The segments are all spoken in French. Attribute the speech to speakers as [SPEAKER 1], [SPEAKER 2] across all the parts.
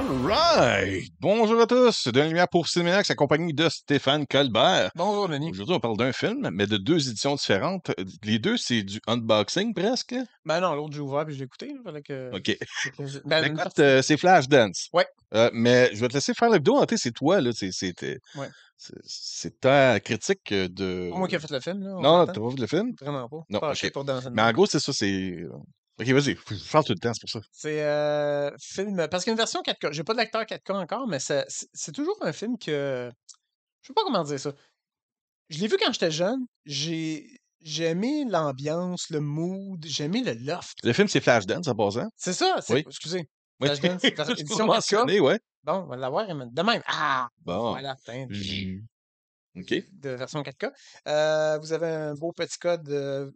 [SPEAKER 1] Alright! Bonjour à tous! D'une lumière pour Cinémax, accompagné de Stéphane Colbert.
[SPEAKER 2] Bonjour, Denis.
[SPEAKER 1] Aujourd'hui, on parle d'un film, mais de deux éditions différentes. Les deux, c'est du unboxing presque.
[SPEAKER 2] Ben non, l'autre, j'ai ouvert puis je l'ai écouté. Fallait que...
[SPEAKER 1] OK.
[SPEAKER 2] Ben, une
[SPEAKER 1] Écoute,
[SPEAKER 2] partie.
[SPEAKER 1] c'est Flashdance.
[SPEAKER 2] Ouais.
[SPEAKER 1] Mais je vais te laisser faire la vidéo. C'est toi, là.
[SPEAKER 2] Ouais.
[SPEAKER 1] C'est ta critique de.
[SPEAKER 2] Pas moi qui ai fait le film, là, on
[SPEAKER 1] Non,
[SPEAKER 2] s'entend?
[SPEAKER 1] t'as pas vu le film?
[SPEAKER 2] Vraiment pas.
[SPEAKER 1] Non,
[SPEAKER 2] Fâché
[SPEAKER 1] OK.
[SPEAKER 2] pour dans
[SPEAKER 1] Mais en gros, c'est ça, c'est. OK, vas-y. Je parle tout le temps, c'est pour ça.
[SPEAKER 2] C'est film... Parce qu'il y a une version 4K. J'ai pas de lecteur 4K encore, mais c'est toujours un film que... Je sais pas comment dire ça. Je l'ai vu quand j'étais jeune. J'ai aimé l'ambiance, le mood. J'ai aimé le loft.
[SPEAKER 1] Le film, c'est Flashdance, en passant.
[SPEAKER 2] C'est ça, c'est...
[SPEAKER 1] Oui.
[SPEAKER 2] Excusez.
[SPEAKER 1] Oui.
[SPEAKER 2] Flashdance,
[SPEAKER 1] Juste pour
[SPEAKER 2] édition 4K.
[SPEAKER 1] mentionner, ouais.
[SPEAKER 2] Bon, on va l'avoir de même. Ah!
[SPEAKER 1] Bon.
[SPEAKER 2] Voilà, putain.
[SPEAKER 1] OK.
[SPEAKER 2] De version 4K. Vous avez un beau petit code.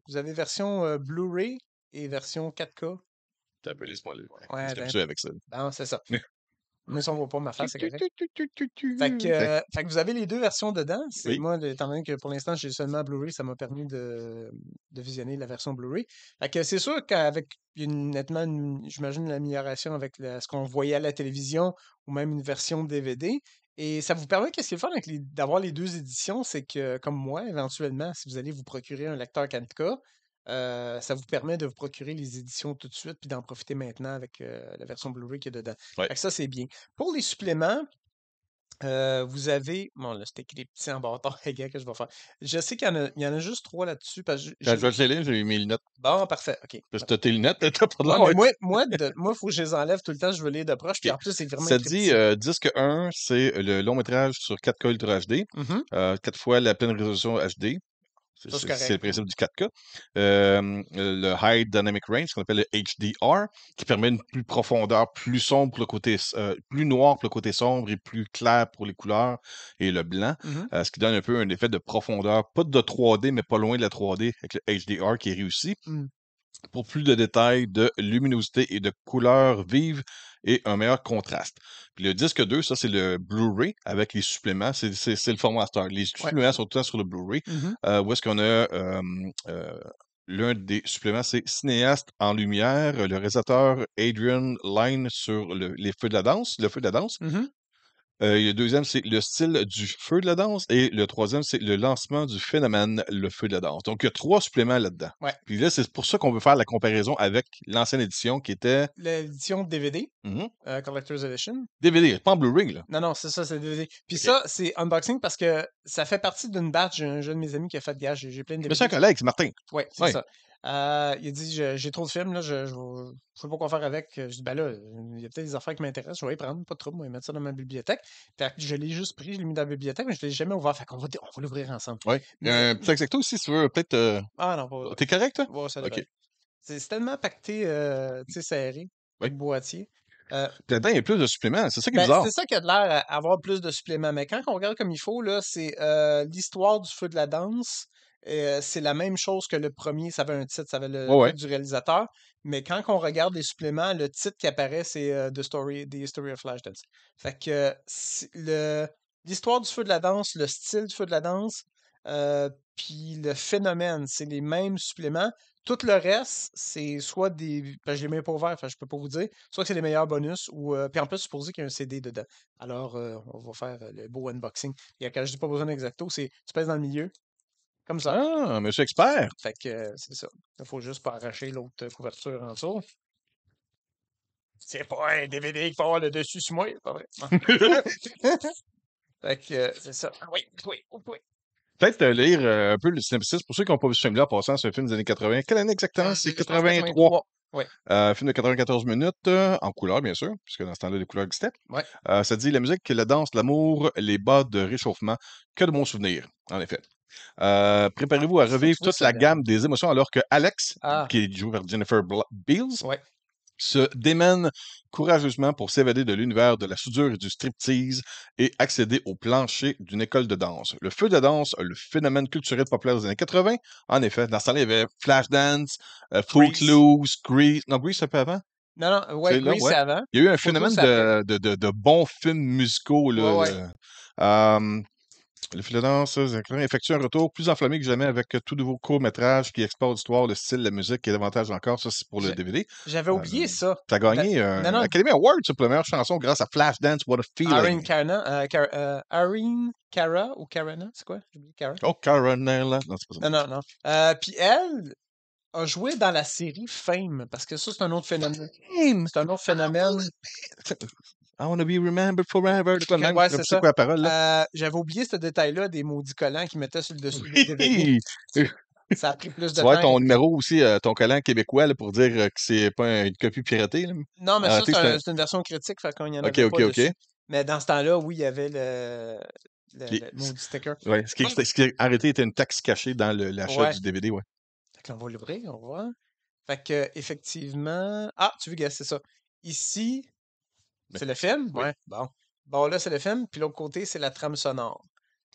[SPEAKER 2] Vous avez version Blu-ray et version 4K.
[SPEAKER 1] T'as un peu laisse-moi là.
[SPEAKER 2] Ouais,
[SPEAKER 1] J'étais habitué avec ça.
[SPEAKER 2] bon, c'est ça. Mais si on voit pas ma face, c'est correct.
[SPEAKER 1] Fait
[SPEAKER 2] Fait que vous avez les deux versions dedans. C'est
[SPEAKER 1] Oui.
[SPEAKER 2] moi, étant donné que pour l'instant, j'ai seulement Blu-ray, ça m'a permis de visionner la version Blu-ray. Fait que c'est sûr qu'avec nettement, j'imagine, une amélioration avec ce qu'on voyait à la télévision ou même une version DVD. Et ça vous permet, qu'est-ce qui est le fun d'avoir les deux éditions, c'est que, comme moi, éventuellement, si vous allez vous procurer un lecteur 4K, ça vous permet de vous procurer les éditions tout de suite puis d'en profiter maintenant avec la version Blu-ray qu'il y a dedans.
[SPEAKER 1] Ouais.
[SPEAKER 2] Fait que ça, c'est bien. Pour les suppléments, vous avez. Bon, là, c'était écrit des petits en bâtard, les gars, que je vais faire. Je sais qu'il y en a juste 3 là-dessus. Parce que
[SPEAKER 1] Je vais te les lire, j'ai mis les lunettes.
[SPEAKER 2] Bon, parfait, OK.
[SPEAKER 1] Parce que t'as tes lunettes, t'as pas de
[SPEAKER 2] Ouais,
[SPEAKER 1] l'air.
[SPEAKER 2] mais moi, faut que je les enlève tout le temps, je veux lire de proche. Puis
[SPEAKER 1] OK.
[SPEAKER 2] en plus, c'est vraiment
[SPEAKER 1] Ça
[SPEAKER 2] écrit
[SPEAKER 1] dit
[SPEAKER 2] petit.
[SPEAKER 1] disque 1, c'est le long métrage sur 4K Ultra HD.
[SPEAKER 2] Mhm.
[SPEAKER 1] 4 fois la pleine résolution HD.
[SPEAKER 2] Ça, c'est
[SPEAKER 1] C'est le
[SPEAKER 2] correct.
[SPEAKER 1] principe du 4K. Le High Dynamic Range, qu'on appelle le HDR, qui permet une plus profondeur, plus sombre pour le côté, plus noir pour le côté sombre et plus clair pour les couleurs et le blanc.
[SPEAKER 2] Mhm.
[SPEAKER 1] Ce qui donne un peu un effet de profondeur, pas de 3D, mais pas loin de la 3D avec le HDR qui est réussi.
[SPEAKER 2] Mm.
[SPEAKER 1] Pour plus de détails, de luminosité et de couleurs vives et un meilleur contraste. Puis le disque 2, ça, c'est le Blu-ray avec les suppléments. C'est le format Star. Les suppléments sont tout le temps sur le Blu-ray.
[SPEAKER 2] Mhm.
[SPEAKER 1] Où est-ce qu'on a l'un des suppléments, c'est Cinéaste en lumière, le réalisateur Adrian Lyne sur les feux de la danse, le feu de la danse.
[SPEAKER 2] Mhm.
[SPEAKER 1] Le deuxième, c'est le style du feu de la danse. Et le troisième, c'est le lancement du phénomène, le feu de la danse. Donc, il y a 3 suppléments là-dedans.
[SPEAKER 2] Ouais.
[SPEAKER 1] Puis là, c'est pour ça qu'on veut faire la comparaison avec l'ancienne édition qui était
[SPEAKER 2] L'édition DVD,
[SPEAKER 1] Mhm.
[SPEAKER 2] Collector's Edition.
[SPEAKER 1] DVD, pas en Blu-ray, là.
[SPEAKER 2] Non, c'est ça, c'est DVD. Puis
[SPEAKER 1] OK.
[SPEAKER 2] ça, c'est unboxing parce que ça fait partie d'une batch. J'ai un jeune de mes amis qui a fait gage. J'ai plein de
[SPEAKER 1] Mais c'est un
[SPEAKER 2] DVD.
[SPEAKER 1] collègue, c'est Martin.
[SPEAKER 2] Ouais, c'est
[SPEAKER 1] Ouais.
[SPEAKER 2] ça. Il a dit j'ai trop de films, là, je sais pas quoi faire avec. Je dis ben là, il y a peut-être des affaires qui m'intéressent, je vais y prendre, pas de trouble, moi, mettre ça dans ma bibliothèque. Fait que je l'ai juste pris, je l'ai mis dans la bibliothèque, mais je l'ai jamais ouvert. Fait qu'on va l'ouvrir ensemble.
[SPEAKER 1] Ouais. Il y a un petit exacto aussi, si tu veux, peut-être.
[SPEAKER 2] Ah non, pas.
[SPEAKER 1] T'es correct, toi?
[SPEAKER 2] Ouais, ça
[SPEAKER 1] OK.
[SPEAKER 2] devrait. C'est tellement pacté, tu sais, serré,
[SPEAKER 1] Oui.
[SPEAKER 2] le boîtier.
[SPEAKER 1] Puis là-dedans, il y a plus de suppléments. C'est ça qui est
[SPEAKER 2] Ben,
[SPEAKER 1] bizarre.
[SPEAKER 2] c'est ça qui a de l'air à avoir plus de suppléments. Mais quand on regarde comme il faut, là, c'est l'histoire du feu de la danse. C'est la même chose que le premier, ça avait un titre, ça avait le
[SPEAKER 1] Ouais.
[SPEAKER 2] titre du réalisateur. Mais quand on regarde les suppléments, le titre qui apparaît, c'est The History of Flashdance. Fait que l'histoire du feu de la danse, le style du feu de la danse, puis le phénomène, c'est les mêmes suppléments. Tout le reste, c'est soit des. Ben, je l'ai même pas ouvert, fait que je peux pas vous dire. Soit que c'est les meilleurs bonus, ou. Puis en plus, supposé qu'il y a un CD dedans. Alors, on va faire le beau unboxing. Et quand je dis pas besoin d'exacto, c'est tu pèses dans le milieu, comme ça.
[SPEAKER 1] Ah, monsieur expert.
[SPEAKER 2] Fait que c'est ça. Il faut juste pas arracher l'autre couverture en dessous. C'est pas un DVD qu'il faut avoir le dessus sur moi, c'est pas vrai. Fait que c'est ça. Ah oui, oui, oui.
[SPEAKER 1] Peut-être lire un peu le synopsis pour ceux qui n'ont pas vu ce film-là, en passant, c'est un film des années 80. Quelle année exactement? C'est
[SPEAKER 2] Je pense
[SPEAKER 1] 83.
[SPEAKER 2] Ouais.
[SPEAKER 1] Film de 94 minutes, en couleur, bien sûr, puisque dans ce temps-là, les couleurs existaient.
[SPEAKER 2] Ouais.
[SPEAKER 1] Ça dit la musique, la danse, l'amour, les bas de réchauffement. Que de bons souvenirs, en effet. Préparez-vous à revivre
[SPEAKER 2] trouve
[SPEAKER 1] toute
[SPEAKER 2] ça
[SPEAKER 1] la
[SPEAKER 2] bien.
[SPEAKER 1] gamme des émotions alors que Alex,
[SPEAKER 2] Ah.
[SPEAKER 1] qui est joué par Jennifer Beals,
[SPEAKER 2] Ouais.
[SPEAKER 1] se démène courageusement pour s'évader de l'univers de la soudure et du striptease et accéder au plancher d'une école de danse. Le feu de la danse, le phénomène culturel populaire des années 80. En effet, dans ce temps-là, il y avait Flashdance, Footloose, Grease. Non, Grease, c'est un peu avant?
[SPEAKER 2] Non, ouais,
[SPEAKER 1] C'est là,
[SPEAKER 2] Grease,
[SPEAKER 1] ouais.
[SPEAKER 2] c'est avant.
[SPEAKER 1] Il y a eu un
[SPEAKER 2] Footloose,
[SPEAKER 1] phénomène
[SPEAKER 2] c'est après.
[SPEAKER 1] de bons films musicaux. Là,
[SPEAKER 2] Ouais, ouais.
[SPEAKER 1] Le fil de danse, effectue un retour plus enflammé que jamais avec tout nouveau court-métrage qui explore l'histoire, le style, la musique et davantage encore. Ça, c'est pour le
[SPEAKER 2] J'a-
[SPEAKER 1] DVD.
[SPEAKER 2] J'avais
[SPEAKER 1] Euh,
[SPEAKER 2] oublié ça.
[SPEAKER 1] T'as gagné
[SPEAKER 2] Non,
[SPEAKER 1] un
[SPEAKER 2] non,
[SPEAKER 1] Academy Award sur la meilleure chanson grâce à Flashdance, What a
[SPEAKER 2] Erin
[SPEAKER 1] Feeling.
[SPEAKER 2] Cara, Erin Cara ou Carana, c'est quoi? J'ai oublié Cara.
[SPEAKER 1] Oh, Caronella. Non, c'est pas ça.
[SPEAKER 2] Non, non, non. Puis elle a joué dans la série Fame, parce que ça, c'est un autre phénomène.
[SPEAKER 1] Fame!
[SPEAKER 2] C'est un autre phénomène.
[SPEAKER 1] I wanna be remembered forever. De quoi de même?
[SPEAKER 2] Ouais,
[SPEAKER 1] Je
[SPEAKER 2] c'est
[SPEAKER 1] sais
[SPEAKER 2] ça.
[SPEAKER 1] quoi la parole, là?
[SPEAKER 2] J'avais oublié ce détail-là des maudits collants qu'ils mettaient sur le dessus des DVD.
[SPEAKER 1] Oui!
[SPEAKER 2] Ça a pris plus
[SPEAKER 1] Tu
[SPEAKER 2] de
[SPEAKER 1] vois
[SPEAKER 2] temps.
[SPEAKER 1] ton numéro aussi, ton collant québécois, là, pour dire que c'est pas une copie piratée, là.
[SPEAKER 2] Non, mais ça,
[SPEAKER 1] Arrêtez, c'est un...
[SPEAKER 2] c'est une version critique, fait qu'il n'y en
[SPEAKER 1] OK,
[SPEAKER 2] avait
[SPEAKER 1] OK,
[SPEAKER 2] pas
[SPEAKER 1] OK.
[SPEAKER 2] dessus. Mais dans ce temps-là, oui, il y avait
[SPEAKER 1] Puis,
[SPEAKER 2] le maudit sticker.
[SPEAKER 1] ouais, ce qui est arrêté était une taxe cachée dans l'achat
[SPEAKER 2] Ouais.
[SPEAKER 1] du DVD, ouais.
[SPEAKER 2] Fait que là, on va l'ouvrir, on va voir. Fait que, effectivement. Ah, tu veux, gars, c'est ça. Ici,
[SPEAKER 1] Mais,
[SPEAKER 2] c'est le film?
[SPEAKER 1] oui.
[SPEAKER 2] Ouais, bon. Bon, là, c'est le film, puis l'autre côté, c'est la trame sonore.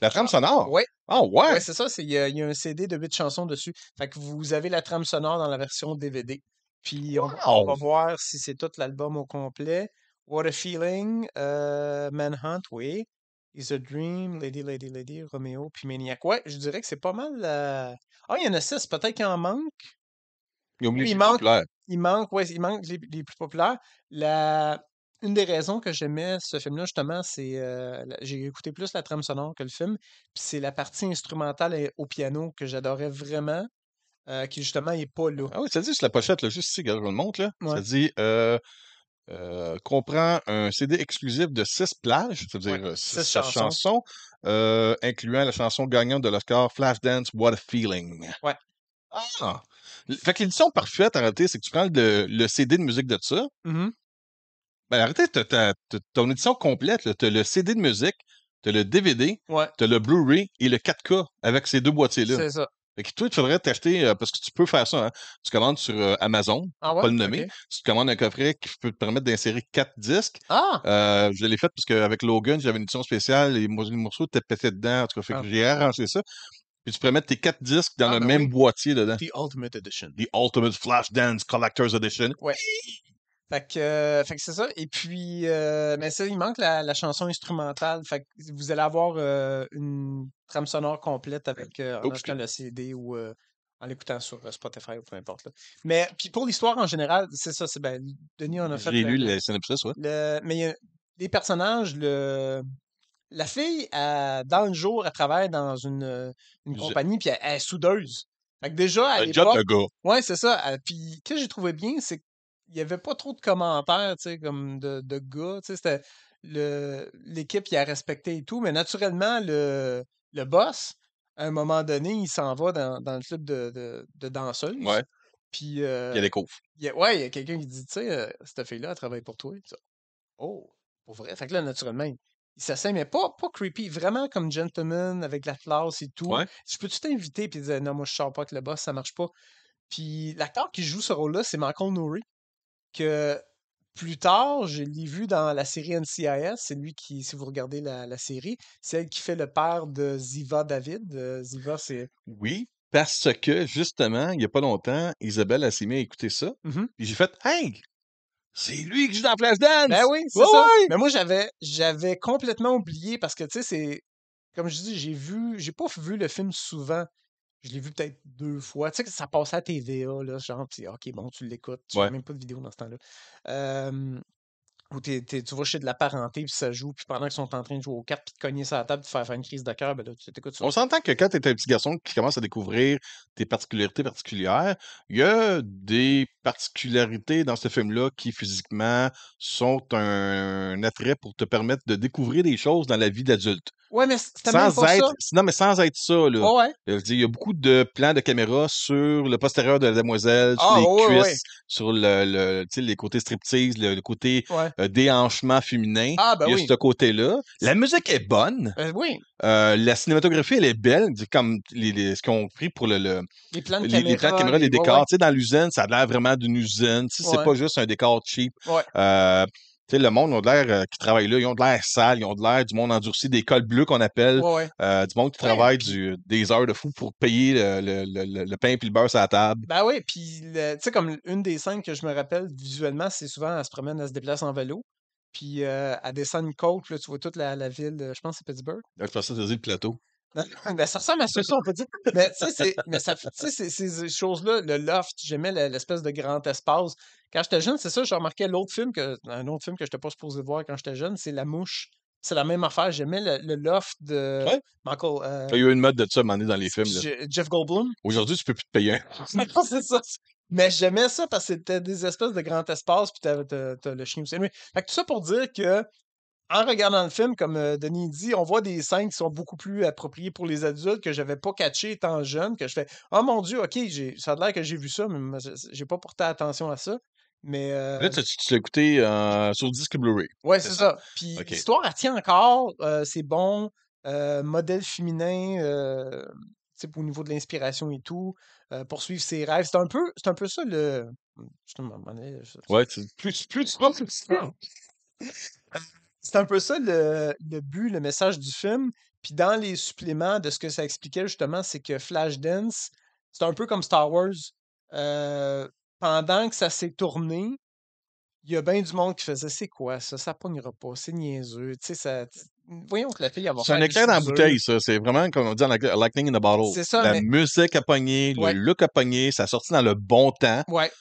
[SPEAKER 1] La trame sonore?
[SPEAKER 2] Ouais,
[SPEAKER 1] Ah,
[SPEAKER 2] ouais,
[SPEAKER 1] ouais!
[SPEAKER 2] c'est ça. Il y a un CD de 8 chansons dessus. Fait que vous avez la trame sonore dans la version DVD. Puis on va
[SPEAKER 1] Wow!
[SPEAKER 2] voir si c'est tout l'album au complet. What a Feeling, Manhunt, oui. Is a Dream, Lady, Lady, Lady, Romeo, puis Maniac. Ouais, je dirais que c'est pas mal. Ah, il y en a 6, peut-être qu'il en manque.
[SPEAKER 1] Ils ont mis
[SPEAKER 2] Oui,
[SPEAKER 1] les plus populaires.
[SPEAKER 2] ouais, il manque les plus populaires. La, une des raisons que j'aimais ce film-là, justement, c'est j'ai écouté plus la trame sonore que le film. Puis c'est la partie instrumentale au piano que j'adorais vraiment, qui justement est pas là.
[SPEAKER 1] Ah oui, ça dit sur la pochette, là, juste ici, regarde, je le montre, là. Ça
[SPEAKER 2] Ouais,
[SPEAKER 1] dit comprend un CD exclusif de 6 plages,
[SPEAKER 2] ouais.
[SPEAKER 1] c'est-à-dire
[SPEAKER 2] 6
[SPEAKER 1] 6
[SPEAKER 2] chansons.
[SPEAKER 1] chansons, incluant la chanson gagnante de l'Oscar Flashdance, What a Feeling.
[SPEAKER 2] Ouais.
[SPEAKER 1] Ah! Fait que l'édition parfaite, en réalité, c'est que tu prends le CD de musique de ça.
[SPEAKER 2] Mhm.
[SPEAKER 1] Ben, en réalité, t'as ton édition complète, là. T'as le CD de musique, t'as le DVD,
[SPEAKER 2] Ouais,
[SPEAKER 1] t'as le Blu-ray et le 4K avec ces deux boîtiers-là.
[SPEAKER 2] c'est ça.
[SPEAKER 1] Fait que toi, il faudrait t'acheter, parce que tu peux faire ça, hein. Tu commandes sur Amazon,
[SPEAKER 2] Ah
[SPEAKER 1] pas
[SPEAKER 2] ouais?
[SPEAKER 1] le nommer.
[SPEAKER 2] OK.
[SPEAKER 1] Tu te commandes un coffret qui peut te permettre d'insérer 4 disques.
[SPEAKER 2] Ah!
[SPEAKER 1] Je l'ai fait parce qu'avec Logan, j'avais une édition spéciale et les morceaux étaient pétés dedans. En tout cas, fait
[SPEAKER 2] Ah.
[SPEAKER 1] que j'ai arrangé ça. Puis tu pourrais mettre tes 4 disques dans
[SPEAKER 2] Ah,
[SPEAKER 1] le
[SPEAKER 2] ben
[SPEAKER 1] même
[SPEAKER 2] oui.
[SPEAKER 1] boîtier dedans.
[SPEAKER 2] The Ultimate Edition.
[SPEAKER 1] The Ultimate Flashdance Collector's Edition.
[SPEAKER 2] Ouais. Fait que c'est ça. Et puis, mais ça, il manque la chanson instrumentale. Fait que vous allez avoir une trame sonore complète avec en
[SPEAKER 1] Oups,
[SPEAKER 2] achetant le CD ou en l'écoutant sur Spotify ou peu importe. Là. Mais puis pour l'histoire en général, c'est ça. C'est ben, Denis en a fait
[SPEAKER 1] j'ai lu le synopsis, ouais.
[SPEAKER 2] mais il y a les personnages, la fille, dans le jour, elle travaille dans une compagnie, puis elle est soudeuse. Fait que déjà, à
[SPEAKER 1] Un job
[SPEAKER 2] l'époque,
[SPEAKER 1] de gars.
[SPEAKER 2] ouais, c'est ça. Puis, ce que j'ai trouvé bien, c'est qu'il n'y avait pas trop de commentaires, tu sais, comme de gars. Tu sais, c'était l'équipe qui a respecté et tout. Mais naturellement, le boss, à un moment donné, il s'en va dans le club de danseuse.
[SPEAKER 1] Ouais.
[SPEAKER 2] Puis,
[SPEAKER 1] Puis il y a des coffres.
[SPEAKER 2] ouais, il y a quelqu'un qui dit, tu sais, cette fille-là, elle travaille pour toi. Puis ça, oh, pour vrai. Fait que là, naturellement, il s'essaie, mais pas creepy, vraiment comme gentleman, avec la classe et tout.
[SPEAKER 1] Ouais.
[SPEAKER 2] Je peux-tu t'inviter? Puis il disait, non, moi, je sors pas avec le boss, ça marche pas. Puis l'acteur qui joue ce rôle-là, c'est Michael Nouri, que plus tard, je l'ai vu dans la série NCIS. C'est lui qui, si vous regardez la série, c'est elle qui fait le père de Ziva David. Ziva, c'est.
[SPEAKER 1] Oui, parce que, justement, il y a pas longtemps, Isabelle a s'est mise à écouter ça.
[SPEAKER 2] Mhm.
[SPEAKER 1] Puis j'ai fait, hey, c'est lui qui joue dans
[SPEAKER 2] Ben
[SPEAKER 1] Flashdance!
[SPEAKER 2] oui,
[SPEAKER 1] Ouais,
[SPEAKER 2] c'est ça.
[SPEAKER 1] ouais!
[SPEAKER 2] Mais moi, j'avais complètement oublié parce que, tu sais, c'est. Comme je dis, j'ai pas vu le film souvent. Je l'ai vu peut-être 2 fois. Tu sais que ça passait à TVA, là, genre, puis OK, bon, tu l'écoutes. Tu fais
[SPEAKER 1] Ouais.
[SPEAKER 2] même pas de vidéo dans ce temps-là. Ou tu vas chez de la parenté, puis ça joue, puis pendant qu'ils sont en train de jouer aux cartes, puis de cogner sur la table, puis faire une crise de cœur, ben là, tu t'écoutes ça.
[SPEAKER 1] On s'entend que quand tu es un petit garçon qui commence à découvrir tes particularités particulières, il y a des particularités dans ce film-là qui, physiquement, sont un attrait pour te permettre de découvrir des choses dans la vie d'adulte.
[SPEAKER 2] Ouais, mais c'était même
[SPEAKER 1] Sans
[SPEAKER 2] pas ça.
[SPEAKER 1] être, non, mais sans être ça, là.
[SPEAKER 2] Ouais, ouais.
[SPEAKER 1] Je veux dire, il y a beaucoup de plans de caméra sur le postérieur de la demoiselle, sur
[SPEAKER 2] Ah,
[SPEAKER 1] les
[SPEAKER 2] ouais, ouais,
[SPEAKER 1] cuisses, sur tu sais, les côtés striptease, le côté
[SPEAKER 2] ouais.
[SPEAKER 1] déhanchement féminin.
[SPEAKER 2] Ah, ben
[SPEAKER 1] Il y a
[SPEAKER 2] oui.
[SPEAKER 1] ce côté-là. La musique est bonne.
[SPEAKER 2] Oui.
[SPEAKER 1] La cinématographie, elle est belle. Comme ce qu'ils ont pris pour
[SPEAKER 2] Les plans de
[SPEAKER 1] les plans de
[SPEAKER 2] caméra,
[SPEAKER 1] caméra, les
[SPEAKER 2] ouais,
[SPEAKER 1] décors.
[SPEAKER 2] ouais.
[SPEAKER 1] Tu sais, dans l'usine, ça a l'air vraiment d'une usine. Tu sais, c'est
[SPEAKER 2] Ouais,
[SPEAKER 1] pas juste un décor cheap.
[SPEAKER 2] ouais.
[SPEAKER 1] Tu sais, le monde, ils ont de l'air qui travaille là, ils ont de l'air sale, ils ont de l'air du monde endurci, des cols bleus qu'on appelle,
[SPEAKER 2] Ouais, ouais.
[SPEAKER 1] du monde qui
[SPEAKER 2] Ouais,
[SPEAKER 1] travaille
[SPEAKER 2] puis,
[SPEAKER 1] des heures de fou pour payer le pain et le beurre sur la table.
[SPEAKER 2] ben oui, puis, tu sais, comme une des scènes que je me rappelle visuellement, c'est souvent, elle se promène, elle se déplace en vélo. puis elle descend une côte, puis là, tu vois toute la ville, je pense que c'est Pittsburgh.
[SPEAKER 1] Là, je pensais que tu disais le plateau.
[SPEAKER 2] Ben, ça ressemble à ça, on peut dire. Mais tu sais, ces choses-là, le loft, j'aimais l'espèce de grand espace. Quand j'étais jeune, c'est ça, je remarquais un autre film que je n'étais pas supposé voir quand j'étais jeune, c'est La Mouche. C'est la même affaire. J'aimais le loft de
[SPEAKER 1] Ouais.
[SPEAKER 2] Michael,
[SPEAKER 1] Il y a eu une mode de ça à un moment donné dans les films. Là.
[SPEAKER 2] Jeff Goldblum.
[SPEAKER 1] Aujourd'hui, tu peux plus te payer un.
[SPEAKER 2] C'est ça. Mais j'aimais ça parce que c'était des espèces de grands espaces, puis t'as le chien aussi. Anyway, fait que tout ça pour dire que en regardant le film, comme Denis dit, on voit des scènes qui sont beaucoup plus appropriées pour les adultes que j'avais pas catché étant jeune, que je fais oh mon Dieu, ok, ça a l'air que j'ai vu ça, mais moi, j'ai pas porté attention à ça. Mais
[SPEAKER 1] Là, tu l'as écouté sur disque Blu-ray.
[SPEAKER 2] ouais,
[SPEAKER 1] C'est
[SPEAKER 2] c'est
[SPEAKER 1] ça?
[SPEAKER 2] ça. Puis
[SPEAKER 1] OK.
[SPEAKER 2] l'histoire, elle tient encore, c'est bon, modèle féminin, tu sais, au niveau de l'inspiration et tout, poursuivre ses rêves. C'est un peu ça le. Justement, à un moment donné,
[SPEAKER 1] Ouais, plus tu vas, plus tu vas.
[SPEAKER 2] c'est un peu ça le but, le message du film. Puis dans les suppléments de ce que ça expliquait justement, c'est que Flashdance, c'est un peu comme Star Wars. Euh, Pendant que ça s'est tourné, il y a bien du monde qui faisait c'est quoi ça? Ça pognera pas, c'est niaiseux. Tu sais, voyons que la fille, elle va
[SPEAKER 1] C'est un
[SPEAKER 2] faire des
[SPEAKER 1] éclair dans la
[SPEAKER 2] soudures.
[SPEAKER 1] bouteille, ça. C'est vraiment, comme on dit en anglais, a lightning in a bottle.
[SPEAKER 2] C'est ça,
[SPEAKER 1] La
[SPEAKER 2] mais
[SPEAKER 1] musique a pogné, le
[SPEAKER 2] ouais,
[SPEAKER 1] look a pogné, ça a sorti dans le bon temps.
[SPEAKER 2] ouais.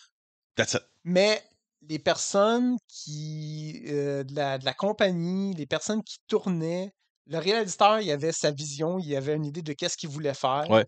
[SPEAKER 1] That's it.
[SPEAKER 2] Mais les personnes de la compagnie, les personnes qui tournaient, le réalisateur, il avait sa vision, il avait une idée de qu'est-ce qu'il voulait faire.
[SPEAKER 1] Ouais.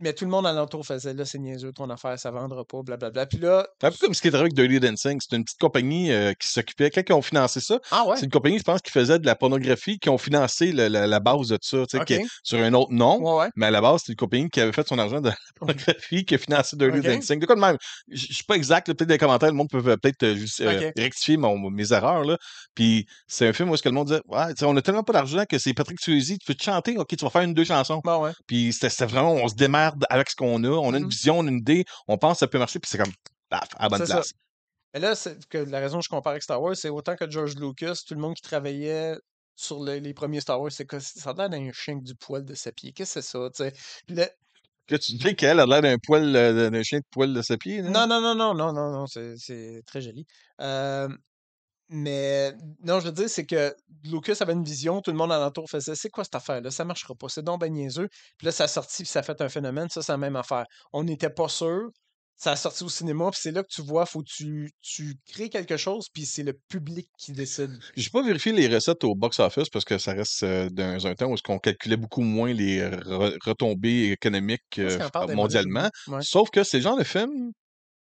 [SPEAKER 2] Mais tout le monde alentour faisait là, c'est niaiseux, ton affaire, ça vendra pas, blablabla. Puis là,
[SPEAKER 1] C'est un peu comme ce qui est arrivé avec Dirty Dancing. C'est une petite compagnie qui s'occupait, quand ils ont financé ça,
[SPEAKER 2] ah
[SPEAKER 1] c'est
[SPEAKER 2] ouais,
[SPEAKER 1] une compagnie, je pense, qui faisait de la pornographie, qui ont financé la base de ça, tu sais,
[SPEAKER 2] ok,
[SPEAKER 1] sur un autre nom.
[SPEAKER 2] ouais, ouais,
[SPEAKER 1] Mais à la base, c'est une compagnie qui avait fait son argent de la pornographie, qui a financé Dirty
[SPEAKER 2] ok,
[SPEAKER 1] Dancing. De quoi de même? Je suis pas exact, là, peut-être dans les commentaires, le monde peut peut-être juste,
[SPEAKER 2] ok,
[SPEAKER 1] rectifier mes erreurs, là. Puis c'est un film où est-ce que le monde disait, ouais, tu sais, on a tellement pas d'argent que c'est Patrick Swayze, tu veux te chanter, ok, tu vas faire une, deux chansons.
[SPEAKER 2] bon, ouais.
[SPEAKER 1] Puis c'était vraiment, on se démerde avec ce qu'on a, on a une
[SPEAKER 2] Mhm.
[SPEAKER 1] vision, on a une idée, on pense que ça peut marcher, puis c'est comme, paf, à la bonne
[SPEAKER 2] C'est ça.
[SPEAKER 1] place.
[SPEAKER 2] Mais là, la raison que je compare avec Star Wars, c'est autant que George Lucas, tout le monde qui travaillait sur les premiers Star Wars, c'est que ça a l'air d'un chien avec du poil de sa pied. Qu'est-ce que c'est ça, tu sais? Puis là,
[SPEAKER 1] Que tu dis qu'elle a l'air d'un poil, d'un chien de poil de ses pieds, là?
[SPEAKER 2] non, non, non, non, non, non, non, c'est très joli. Euh, Mais non, je veux dire, c'est que Lucas avait une vision, tout le monde alentour faisait c'est quoi cette affaire-là? Ça marchera pas, c'est donc ben niaiseux. Puis là, ça a sorti, puis ça a fait un phénomène, ça, c'est la même affaire. On n'était pas sûr, ça a sorti au cinéma, puis c'est là que tu vois, faut que tu crées quelque chose, puis c'est le public qui décide.
[SPEAKER 1] J'ai pas vérifié les recettes au box-office parce que ça reste dans un temps où on calculait beaucoup moins les retombées économiques
[SPEAKER 2] Je pense qu'il en parle des modèles
[SPEAKER 1] mondialement.
[SPEAKER 2] oubliés. Ouais.
[SPEAKER 1] Sauf que c'est le genre de film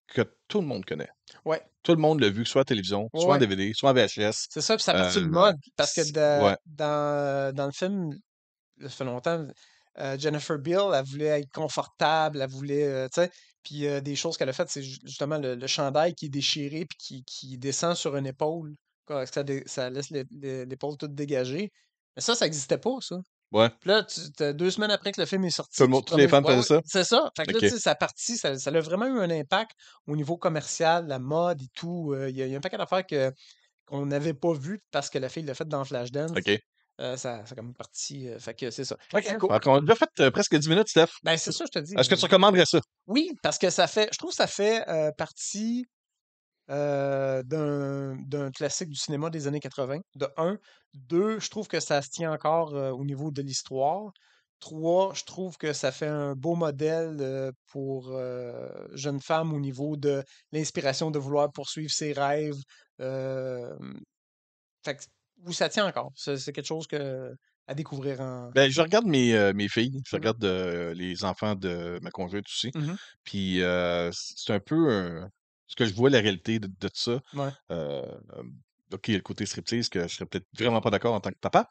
[SPEAKER 1] que tout le monde connaît.
[SPEAKER 2] Ouais,
[SPEAKER 1] Tout le monde l'a vu, soit à la télévision,
[SPEAKER 2] ouais,
[SPEAKER 1] soit en
[SPEAKER 2] ouais.
[SPEAKER 1] DVD, soit en VHS.
[SPEAKER 2] C'est ça, puis ça a parti le
[SPEAKER 1] Euh,
[SPEAKER 2] mode, parce que
[SPEAKER 1] ouais.
[SPEAKER 2] dans le film, ça fait longtemps, Jennifer Beal, elle voulait être confortable, elle voulait, tu sais, puis des choses qu'elle a faites, c'est justement le chandail qui est déchiré puis qui descend sur une épaule, quoi, ça laisse l'épaule toute dégagée. Mais ça n'existait pas, ça.
[SPEAKER 1] Ouais.
[SPEAKER 2] Puis là, 2 semaines après que le film est
[SPEAKER 1] Tout
[SPEAKER 2] sorti,
[SPEAKER 1] le
[SPEAKER 2] puis
[SPEAKER 1] monde,
[SPEAKER 2] le
[SPEAKER 1] tous les
[SPEAKER 2] premier,
[SPEAKER 1] fans
[SPEAKER 2] ouais,
[SPEAKER 1] faisaient
[SPEAKER 2] ouais,
[SPEAKER 1] ça?
[SPEAKER 2] c'est ça. Fait que là,
[SPEAKER 1] OK.
[SPEAKER 2] tu sais, ça a parti, ça a vraiment eu un impact au niveau commercial, la mode et tout. Il y a un paquet d'affaires qu'on n'avait pas vu parce que la fille l'a fait dans Flashdance.
[SPEAKER 1] OK.
[SPEAKER 2] Ça a comme parti. Fait que c'est ça.
[SPEAKER 1] OK.
[SPEAKER 2] Cool.
[SPEAKER 1] Fait qu'on a déjà fait presque 10 minutes, Steph.
[SPEAKER 2] Ben, c'est ça, je te dis.
[SPEAKER 1] Est-ce que tu recommanderais ça?
[SPEAKER 2] Oui, parce que je trouve que ça fait partie d'un classique du cinéma des années 80, de un. Deux, je trouve que ça se tient encore au niveau de l'histoire. Trois, je trouve que ça fait un beau modèle pour jeunes femmes au niveau de l'inspiration de vouloir poursuivre ses rêves. euh, Fait que, oui, ça tient encore. C'est quelque chose à découvrir en.
[SPEAKER 1] Ben, je regarde mes filles, je
[SPEAKER 2] Mhm.
[SPEAKER 1] regarde les enfants de ma conjointe aussi.
[SPEAKER 2] Mhm.
[SPEAKER 1] Puis c'est un peu ce que je vois la réalité de ça.
[SPEAKER 2] Ouais.
[SPEAKER 1] Euh, OK, il y a le côté striptease que je serais peut-être vraiment pas d'accord en tant que papa.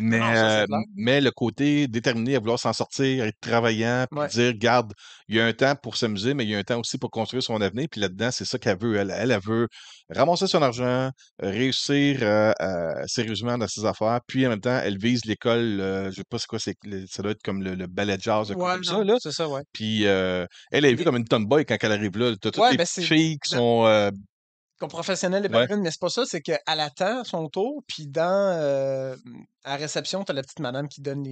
[SPEAKER 1] Mais,
[SPEAKER 2] Non, non, ça c'est clair.
[SPEAKER 1] mais le côté déterminé à vouloir s'en sortir, être travaillant, puis
[SPEAKER 2] Ouais.
[SPEAKER 1] dire, garde, il y a un temps pour s'amuser, mais il y a un temps aussi pour construire son avenir. Puis là-dedans, c'est ça qu'elle veut. Elle veut ramasser son argent, réussir sérieusement dans ses affaires. Puis en même temps, elle vise l'école, je sais pas c'est quoi, ça doit être comme le ballet jazz, quoi,
[SPEAKER 2] Ouais,
[SPEAKER 1] comme ça,
[SPEAKER 2] non,
[SPEAKER 1] là.
[SPEAKER 2] c'est ça, ouais.
[SPEAKER 1] Puis elle est vue
[SPEAKER 2] Mais,
[SPEAKER 1] comme une tomboy quand elle arrive là. T'as toutes
[SPEAKER 2] ouais,
[SPEAKER 1] les
[SPEAKER 2] ben
[SPEAKER 1] petites
[SPEAKER 2] c'est.
[SPEAKER 1] filles qui sont.
[SPEAKER 2] Comme professionnelle et
[SPEAKER 1] Ouais,
[SPEAKER 2] ballerine, mais c'est pas ça, c'est qu'elle attend son tour, puis À la réception, tu as la petite madame qui donne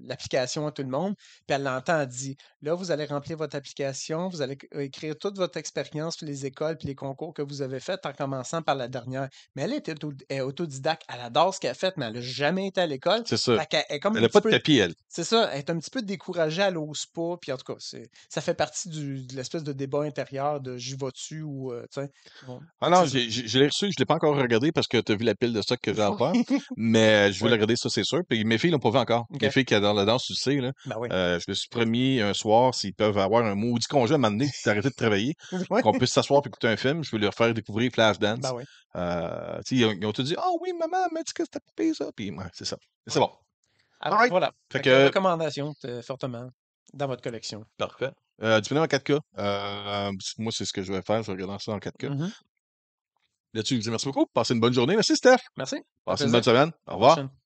[SPEAKER 2] l'application à tout le monde, puis elle l'entend, elle dit, là, vous allez remplir votre application, vous allez écrire toute votre expérience, puis les écoles, puis les concours que vous avez faits, en commençant par la dernière. Mais elle est autodidacte, elle adore ce qu'elle a fait, mais elle n'a jamais été à l'école.
[SPEAKER 1] C'est ça.
[SPEAKER 2] Fait qu'elle est comme
[SPEAKER 1] Elle
[SPEAKER 2] un
[SPEAKER 1] a
[SPEAKER 2] petit
[SPEAKER 1] pas de
[SPEAKER 2] peu,
[SPEAKER 1] tapis, elle.
[SPEAKER 2] c'est ça, elle est un petit peu découragée, elle n'ose pas, puis en tout cas, ça fait partie de l'espèce de débat intérieur de j'y vas-tu ou, tu sais, bon,
[SPEAKER 1] Ah non,
[SPEAKER 2] c'est ça.
[SPEAKER 1] je l'ai reçu, je l'ai pas encore regardé parce que tu as vu la pile de stock que j'ai à faire. Mais je veux le
[SPEAKER 2] Oui,
[SPEAKER 1] regarder, ça, c'est sûr. Puis mes filles l'ont pas vu encore. Mes
[SPEAKER 2] OK.
[SPEAKER 1] filles qui adorent la danse, tu le sais, là.
[SPEAKER 2] Ben oui.
[SPEAKER 1] Je me suis promis un soir, s'ils peuvent avoir un maudit congé à un moment donné, d'arrêter de travailler,
[SPEAKER 2] Oui,
[SPEAKER 1] qu'on puisse s'asseoir et écouter un film, je veux leur faire découvrir
[SPEAKER 2] ben
[SPEAKER 1] Flashdance.
[SPEAKER 2] oui.
[SPEAKER 1] Tu sais, ils ont tout dit, ah oui, maman, elle m'a dit que c'était pas pire, ça. Puis, ouais, c'est ça. C'est
[SPEAKER 2] Ouais.
[SPEAKER 1] bon.
[SPEAKER 2] Ah,
[SPEAKER 1] All right.
[SPEAKER 2] voilà.
[SPEAKER 1] Fait
[SPEAKER 2] Fait que
[SPEAKER 1] que,
[SPEAKER 2] recommandation fortement dans votre collection.
[SPEAKER 1] parfait. Disponible en 4K. Moi, c'est ce que je vais faire. Je vais regarder ça en 4K.
[SPEAKER 2] Mhm.
[SPEAKER 1] Là-dessus, je vous dis merci beaucoup. Passez une bonne journée. Merci, Steph.
[SPEAKER 2] Merci. Ça fait
[SPEAKER 1] Passez une bonne
[SPEAKER 2] plaisir.
[SPEAKER 1] semaine.
[SPEAKER 2] À
[SPEAKER 1] Au
[SPEAKER 2] la
[SPEAKER 1] revoir.
[SPEAKER 2] prochaine.